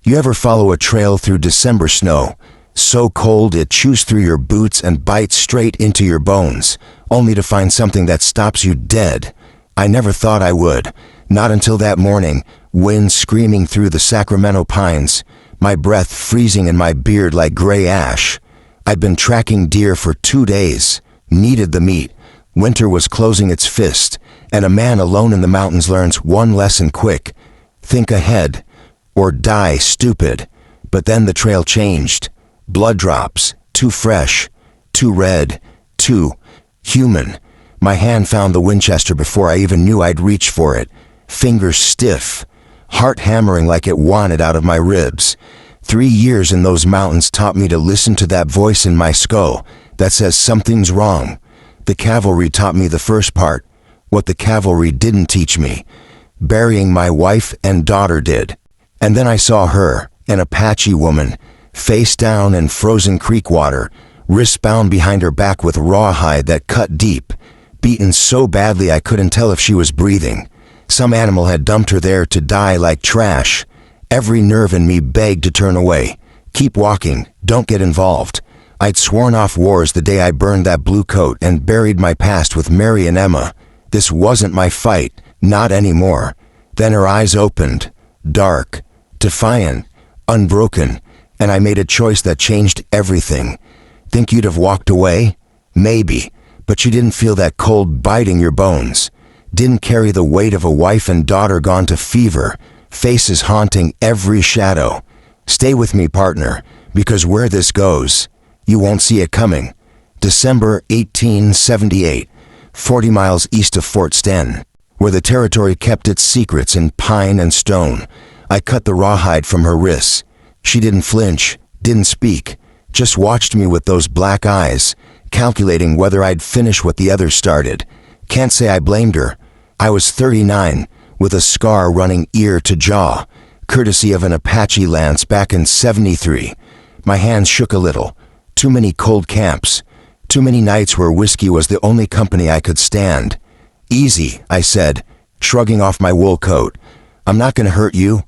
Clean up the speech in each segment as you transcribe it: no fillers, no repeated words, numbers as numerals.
You ever follow a trail through December snow, so cold it chews through your boots and bites straight into your bones, only to find something that stops you dead? I never thought I would, not until that morning, wind screaming through the Sacramento pines, my breath freezing in my beard like gray ash. I'd been tracking deer for 2 days, needed the meat. Winter was closing its fist, and a man alone in the mountains learns one lesson quick: think ahead, or die stupid. But then the trail changed. Blood drops, too fresh, too red, too human. My hand found the Winchester before I even knew I'd reach for it. Fingers stiff, heart hammering like it wanted out of my ribs. 3 years in those mountains taught me to listen to that voice in my skull that says something's wrong. The cavalry taught me the first part. What the cavalry didn't teach me, burying my wife and daughter, did. And then I saw her, an Apache woman, face down in frozen creek water, wrists bound behind her back with rawhide that cut deep, beaten so badly I couldn't tell if she was breathing. Some animal had dumped her there to die like trash. Every nerve in me begged to turn away. Keep walking, don't get involved. I'd sworn off wars the day I burned that blue coat and buried my past with Mary and Emma. This wasn't my fight, not anymore. Then her eyes opened, dark, defiant, unbroken, and I made a choice that changed everything. Think you'd have walked away? Maybe, but you didn't feel that cold biting your bones. Didn't carry the weight of a wife and daughter gone to fever, faces haunting every shadow. Stay with me, partner, because where this goes, you won't see it coming. December 1878, 40 miles east of Fort Sten, where the territory kept its secrets in pine and stone. I cut the rawhide from her wrists. She didn't flinch, didn't speak, just watched me with those black eyes, calculating whether I'd finish what the others started. Can't say I blamed her. I was 39, with a scar running ear to jaw, courtesy of an Apache lance back in '73. My hands shook a little. Too many cold camps. Too many nights where whiskey was the only company I could stand. Easy, I said, shrugging off my wool coat. I'm not going to hurt you.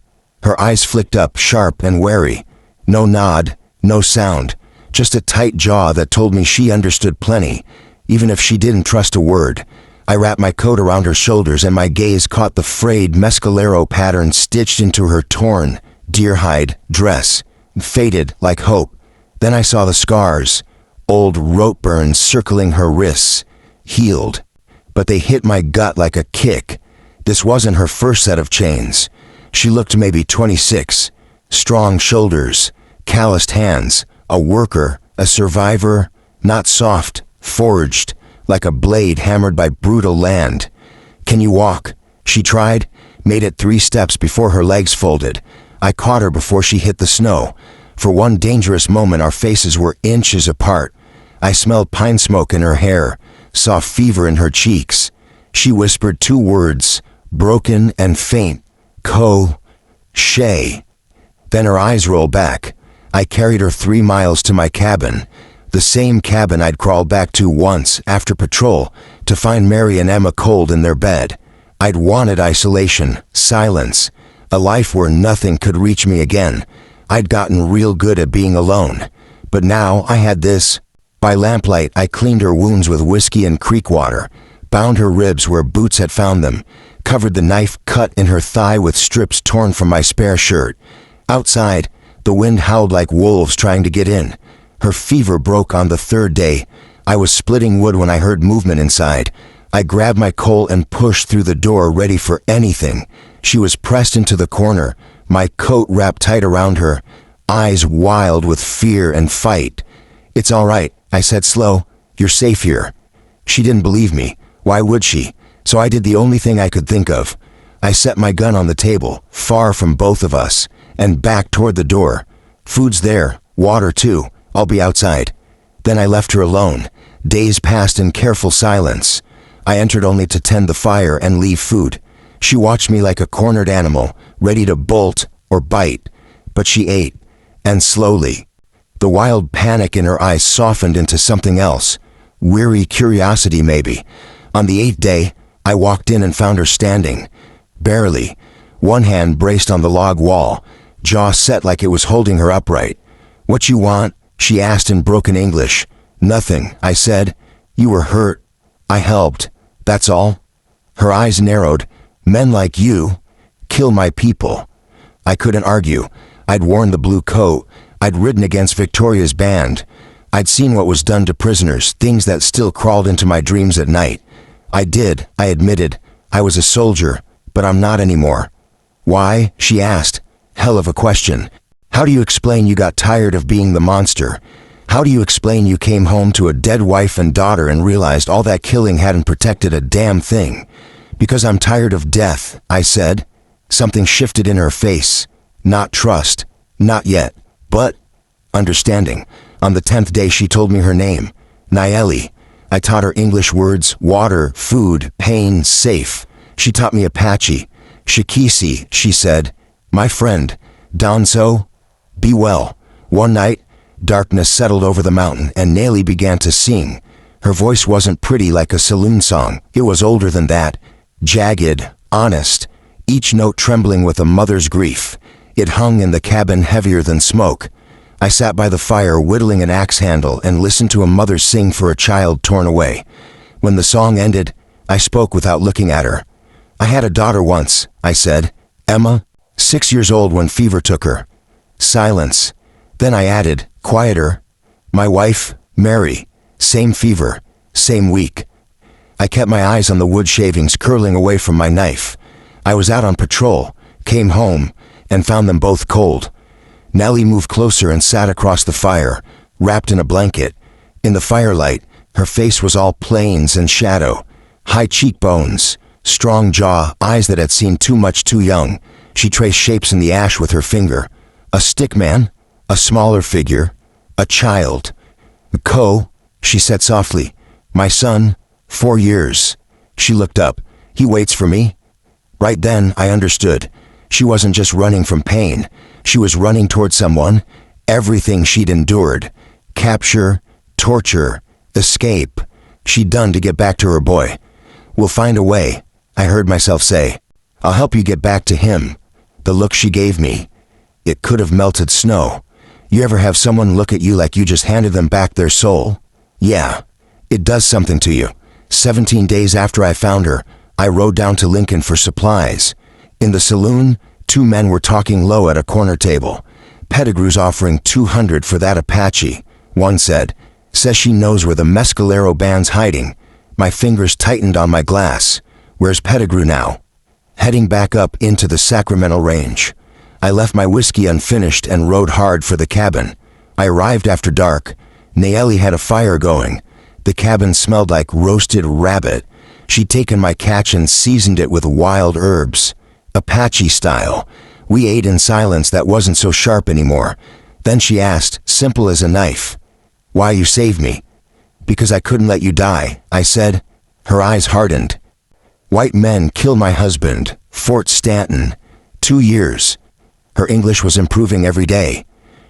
Her eyes flicked up, sharp and wary. No nod, no sound, just a tight jaw that told me she understood plenty, even if she didn't trust a word. I wrapped my coat around her shoulders and my gaze caught the frayed mescalero pattern stitched into her torn, deer-hide dress, faded like hope. Then I saw the scars, old rope burns circling her wrists, healed. But they hit my gut like a kick. This wasn't her first set of chains. She looked maybe 26, strong shoulders, calloused hands, a worker, a survivor, not soft, forged, like a blade hammered by brutal land. Can you walk? She tried, made it 3 steps before her legs folded. I caught her before she hit the snow. For one dangerous moment our faces were inches apart. I smelled pine smoke in her hair, saw fever in her cheeks. She whispered 2 words, broken and faint. Shay. Then her eyes rolled back. I carried her 3 miles to my cabin, the same cabin I'd crawled back to once after patrol to find Mary and Emma cold in their bed. I'd wanted isolation, silence, a life where nothing could reach me again. I'd gotten real good at being alone, but now I had this. By lamplight, I cleaned her wounds with whiskey and creek water, bound her ribs where boots had found them, covered the knife cut in her thigh with strips torn from my spare shirt. Outside, the wind howled like wolves trying to get in. Her fever broke on the 3rd day. I was splitting wood when I heard movement inside. I grabbed my coal and pushed through the door, ready for anything. She was pressed into the corner, my coat wrapped tight around her, eyes wild with fear and fight. "It's all right," I said slow. "You're safe here." She didn't believe me. Why would she? So I did the only thing I could think of. I set my gun on the table, far from both of us, and backed toward the door. "Food's there, water too. I'll be outside." Then I left her alone. Days passed in careful silence. I entered only to tend the fire and leave food. She watched me like a cornered animal, ready to bolt or bite. But she ate, and slowly. The wild panic in her eyes softened into something else. Weary curiosity, maybe. On the 8th day, I walked in and found her standing. Barely. One hand braced on the log wall, jaw set like it was holding her upright. "What you want?" she asked in broken English. "Nothing," I said. "You were hurt. I helped. That's all." Her eyes narrowed. "Men like you kill my people." I couldn't argue. I'd worn the blue coat. I'd ridden against Victoria's band. I'd seen what was done to prisoners, things that still crawled into my dreams at night. I admitted. I was a soldier, but I'm not anymore. "Why?" she asked. Hell of a question. How do you explain you got tired of being the monster? How do you explain you came home to a dead wife and daughter and realized all that killing hadn't protected a damn thing? "Because I'm tired of death," I said. Something shifted in her face. Not trust. Not yet. But understanding. On the 10th day she told me her name. Nayeli. I taught her English words: water, food, pain, safe. She taught me Apache. Shikisi, she said. "My friend. Danso. Be well." One night, darkness settled over the mountain and Nayeli began to sing. Her voice wasn't pretty like a saloon song. It was older than that. Jagged, honest, each note trembling with a mother's grief. It hung in the cabin heavier than smoke. I sat by the fire whittling an axe handle and listened to a mother sing for a child torn away. When the song ended, I spoke without looking at her. "I had a daughter once," I said. "Emma, 6 years old when fever took her." Silence. Then I added, quieter, "My wife, Mary, same fever, same week." I kept my eyes on the wood shavings curling away from my knife. I was out on patrol, came home, and found them both cold. Nellie moved closer and sat across the fire, wrapped in a blanket. In the firelight, her face was all plains and shadow. High cheekbones, strong jaw, eyes that had seen too much too young. She traced shapes in the ash with her finger. A stick man, a smaller figure, a child. "Ko," she said softly. "My son, 4 years." She looked up. "He waits for me?" Right then, I understood. She wasn't just running from pain. She was running toward someone. Everything she'd endured. Capture, torture, escape. She'd done to get back to her boy. "We'll find a way," I heard myself say. "I'll help you get back to him." The look she gave me, it could have melted snow. You ever have someone look at you like you just handed them back their soul? Yeah, it does something to you. 17 days after I found her, I rode down to Lincoln for supplies. In the saloon, 2 men were talking low at a corner table. "Pettigrew's offering 200 for that Apache," one said. "Says she knows where the Mescalero band's hiding." My fingers tightened on my glass. "Where's Pettigrew now?" Heading back up into the Sacramento range. I left my whiskey unfinished and rode hard for the cabin. I arrived after dark. Nayeli had a fire going. The cabin smelled like roasted rabbit. She'd taken my catch and seasoned it with wild herbs. Apache style. We ate in silence that wasn't so sharp anymore. Then she asked, simple as a knife, "Why you saved me?" "Because I couldn't let you die," I said. Her eyes hardened. "White men killed my husband, Fort Stanton. 2 years." Her English was improving every day.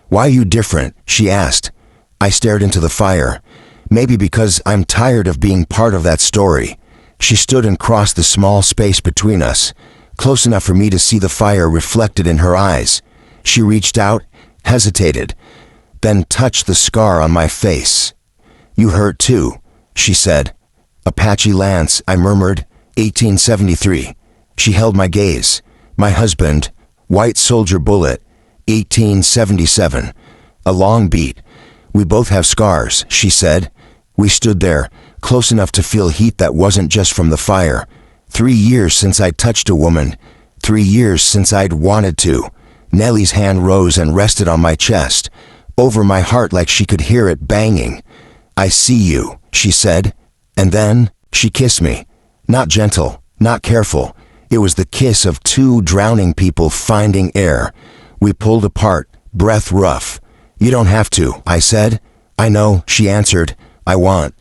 "Why you different?" she asked. I stared into the fire. "Maybe because I'm tired of being part of that story." She stood and crossed the small space between us, close enough for me to see the fire reflected in her eyes. She reached out, hesitated, then touched the scar on my face. "You hurt too," she said. "Apache Lance," I murmured, 1873. She held my gaze. "My husband, white soldier bullet, 1877. A long beat. "We both have scars," she said. We stood there, close enough to feel heat that wasn't just from the fire. 3 years since I'd touched a woman. 3 years since I'd wanted to. Nellie's hand rose and rested on my chest, over my heart like she could hear it banging. "I see you," she said. And then she kissed me. Not gentle, not careful. It was the kiss of 2 drowning people finding air. We pulled apart, breath rough. "You don't have to," I said. "I know," she answered. "I want."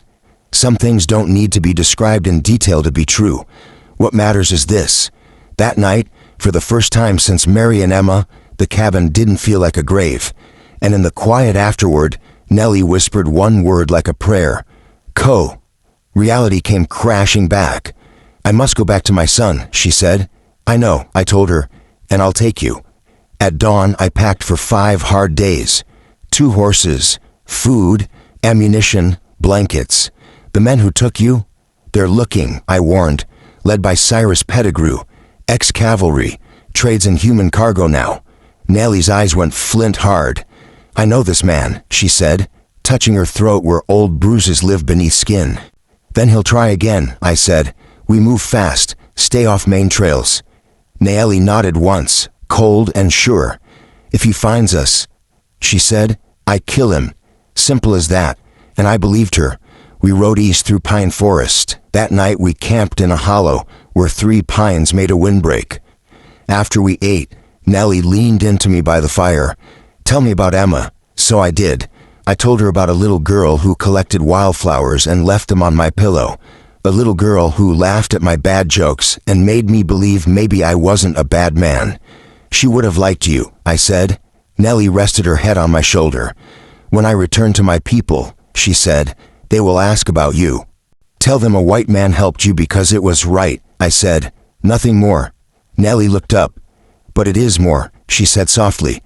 Some things don't need to be described in detail to be true. What matters is this. That night, for the first time since Mary and Emma, the cabin didn't feel like a grave. And in the quiet afterward, Nellie whispered one word like a prayer. "Ko." Reality came crashing back. "I must go back to my son," she said. "I know," I told her, "and I'll take you." At dawn, I packed for 5 hard days. 2 horses, food, ammunition, blankets. The men who took you? They're looking, I warned, led by Cyrus Pettigrew, ex-cavalry, trades in human cargo now. Nellie's eyes went flint hard. I know this man, she said, touching her throat where old bruises live beneath skin. Then he'll try again, I said. We move fast, stay off main trails. Nellie nodded once, cold and sure. If he finds us, she said, I kill him. Simple as that. And I believed her. We rode east through pine forest. That night we camped in a hollow where 3 pines made a windbreak. After we ate, Nellie leaned into me by the fire. Tell me about Emma. So I did. I told her about a little girl who collected wildflowers and left them on my pillow. A little girl who laughed at my bad jokes and made me believe maybe I wasn't a bad man. She would have liked you, I said. Nellie rested her head on my shoulder. When I return to my people, she said, they will ask about you. Tell them a white man helped you because it was right, I said. Nothing more. Nellie looked up. But it is more, she said softly.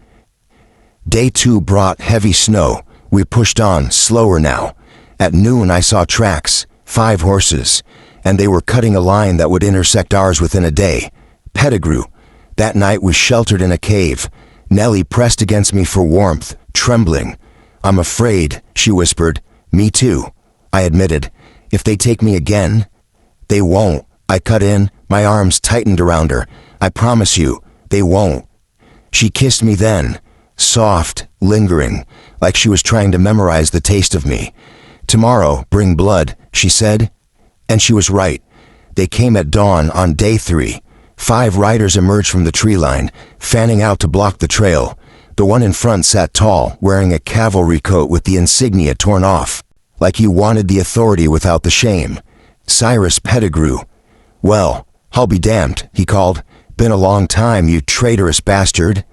Day 2 brought heavy snow. We pushed on, slower now. At noon I saw tracks, 5 horses, and they were cutting a line that would intersect ours within a day. Pettigrew. That night we sheltered in a cave. Nellie pressed against me for warmth, trembling. I'm afraid, she whispered. Me too, I admitted. If they take me again? They won't, I cut in, my arms tightened around her. I promise you, they won't. She kissed me then, soft, lingering, like she was trying to memorize the taste of me. Tomorrow, bring blood, she said. And she was right. They came at dawn on day 3. 5 riders emerged from the tree line, fanning out to block the trail. The one in front sat tall, wearing a cavalry coat with the insignia torn off, like he wanted the authority without the shame. Cyrus Pettigrew. Well, I'll be damned, he called. Been a long time, you traitorous bastard.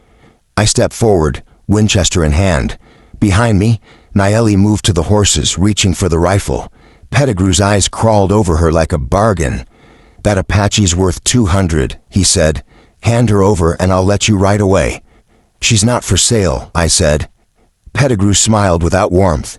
I stepped forward, Winchester in hand. Behind me, Nellie moved to the horses, reaching for the rifle. Pettigrew's eyes crawled over her like a bargain. That Apache's worth 200, he said. Hand her over and I'll let you right away. She's not for sale, I said. Pettigrew smiled without warmth.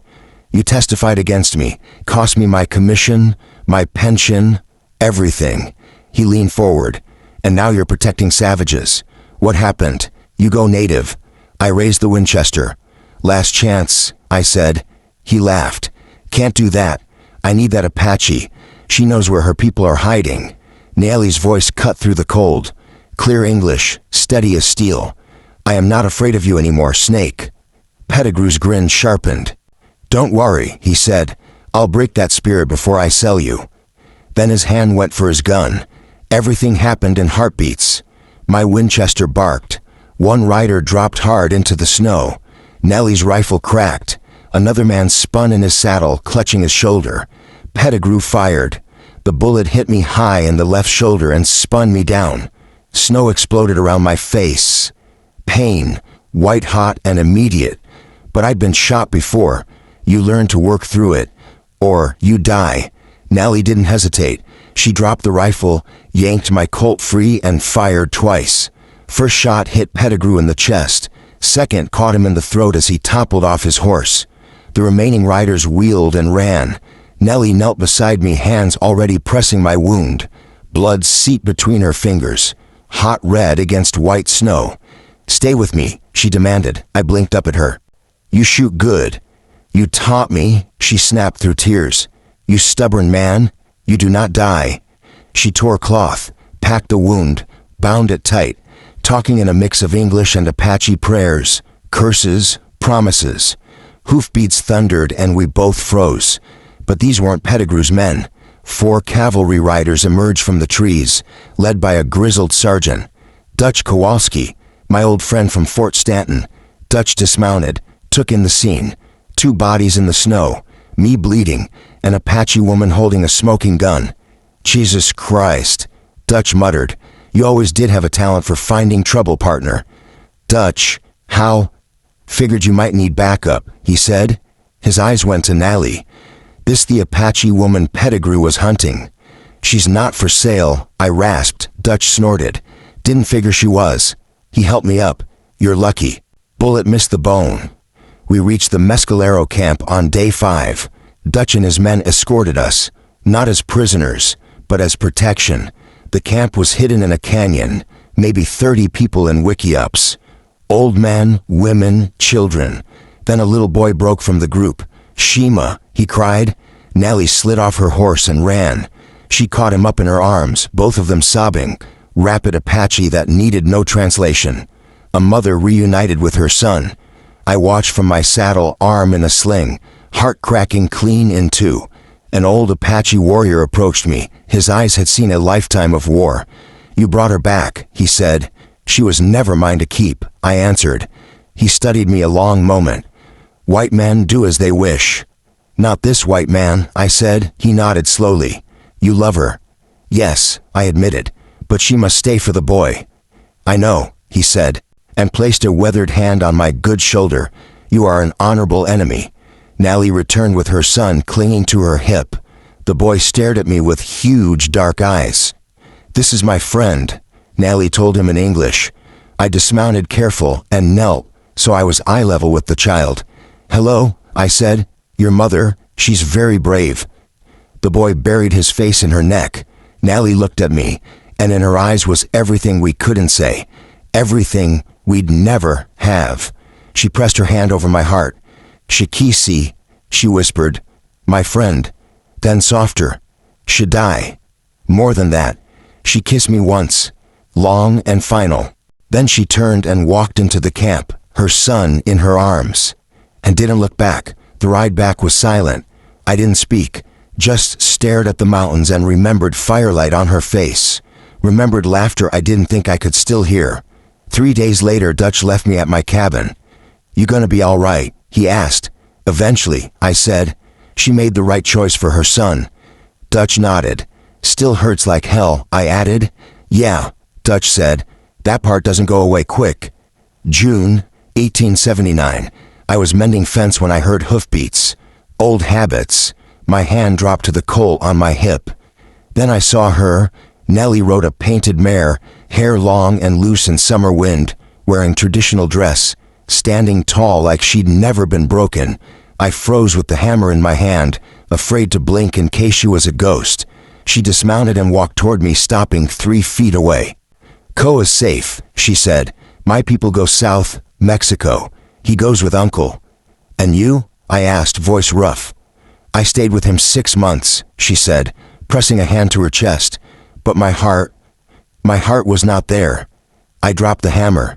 You testified against me, cost me my commission, my pension, everything. He leaned forward. And now you're protecting savages. What happened? You go native. I raised the Winchester. Last chance, I said. He laughed. Can't do that. I need that Apache. She knows where her people are hiding. Nellie's voice cut through the cold. Clear English, steady as steel. I am not afraid of you anymore, Snake. Pettigrew's grin sharpened. Don't worry, he said. I'll break that spirit before I sell you. Then his hand went for his gun. Everything happened in heartbeats. My Winchester barked. One rider dropped hard into the snow. Nellie's rifle cracked. Another man spun in his saddle, clutching his shoulder. Pettigrew fired. The bullet hit me high in the left shoulder and spun me down. Snow exploded around my face. Pain, white-hot and immediate. But I'd been shot before. You learn to work through it. Or you die. Nellie didn't hesitate. She dropped the rifle, yanked my Colt free, and fired twice. First shot hit Pettigrew in the chest. Second caught him in the throat as he toppled off his horse. The remaining riders wheeled and ran. Nellie knelt beside me, hands already pressing my wound. Blood seeped between her fingers, hot red against white snow. Stay with me, she demanded. I blinked up at her. You shoot good. You taught me, she snapped through tears. You stubborn man, you do not die. She tore cloth, packed the wound, bound it tight, talking in a mix of English and Apache prayers, curses, promises. Hoofbeats thundered and we both froze. But these weren't Pettigrew's men. 4 cavalry riders emerged from the trees, led by a grizzled sergeant. Dutch Kowalski, my old friend from Fort Stanton. Dutch dismounted, took in the scene. 2 bodies in the snow, me bleeding, an Apache woman holding a smoking gun. Jesus Christ, Dutch muttered. You always did have a talent for finding trouble, partner. Dutch, how? Figured you might need backup, he said. His eyes went to Nellie. This the Apache woman Pettigrew was hunting. She's not for sale, I rasped. Dutch snorted. Didn't figure she was. He helped me up. You're lucky. Bullet missed the bone. We reached the Mescalero camp on day 5. Dutch and his men escorted us, not as prisoners, but as protection. The camp was hidden in a canyon, maybe 30 people in wiki-ups. Old men, women, children. Then a little boy broke from the group. "Shima," he cried. Nellie slid off her horse and ran. She caught him up in her arms, both of them sobbing. Rapid Apache that needed no translation. A mother reunited with her son. I watched from my saddle, arm in a sling, heart cracking clean in two. An old Apache warrior approached me. His eyes had seen a lifetime of war. "You brought her back," he said. "She was never mine to keep," I answered. He studied me a long moment. "White men do as they wish." "Not this white man," I said. He nodded slowly. "You love her." "Yes," I admitted, "but she must stay for the boy." "I know," he said, and placed a weathered hand on my good shoulder. "You are an honorable enemy." Nellie returned with her son clinging to her hip. The boy stared at me with huge dark eyes. "This is my friend," Nellie told him in English. I dismounted careful and knelt, so I was eye level with the child. "Hello," I said. "Your mother, she's very brave." The boy buried his face in her neck. Nellie looked at me, and in her eyes was everything we couldn't say, everything we'd never have. She pressed her hand over my heart. "Shikisi," she whispered. "My friend." Then softer, "Shaddai." More than that, she kissed me once, long and final. Then she turned and walked into the camp, her son in her arms, and didn't look back. The ride back was silent. I didn't speak, just stared at the mountains and remembered firelight on her face, remembered laughter I didn't think I could still hear. 3 days later, Dutch left me at my cabin. "You gonna be all right?" he asked. "Eventually," I said. "She made the right choice for her son." Dutch nodded. "Still hurts like hell," I added. "Yeah," Dutch said. "That part doesn't go away quick." June 1879. I was mending fence when I heard hoofbeats. Old habits. My hand dropped to the coal on my hip. Then I saw her. Nellie rode a painted mare, hair long and loose in summer wind, wearing traditional dress, standing tall like she'd never been broken. I froze with the hammer in my hand, afraid to blink in case she was a ghost. She dismounted and walked toward me, stopping 3 feet away. "Co is safe," she said. "My people go south, Mexico. He goes with Uncle." "And you?" I asked, voice rough. "I stayed with him 6 months," she said, pressing a hand to her chest. "But my heart was not there." I dropped the hammer.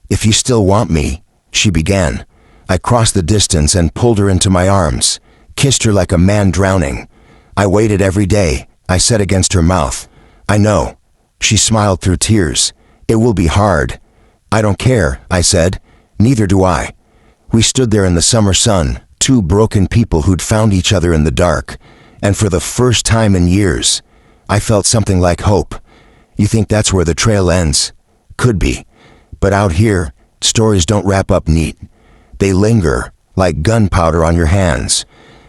"If you still want me," she began. I crossed the distance and pulled her into my arms, kissed her like a man drowning. "I waited every day," I said against her mouth. "I know." She smiled through tears. "It will be hard." "I don't care," I said. "Neither do I." We stood there in the summer sun, 2 broken people who'd found each other in the dark, and for the first time in years, I felt something like hope. You think that's where the trail ends? Could be. But out here, stories don't wrap up neat. They linger, like gunpowder on your hands.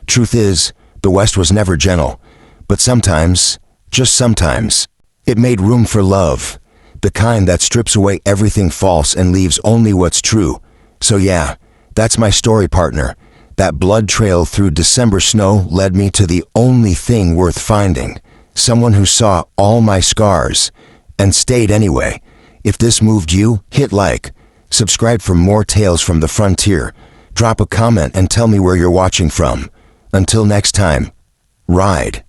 Truth is, the West was never gentle, but sometimes, just sometimes, it made room for love, the kind that strips away everything false and leaves only what's true. So yeah, that's my story, partner. That blood trail through December snow led me to the only thing worth finding. Someone who saw all my scars and stayed anyway. If this moved you, hit like. Subscribe for more tales from the frontier. Drop a comment and tell me where you're watching from. Until next time, ride.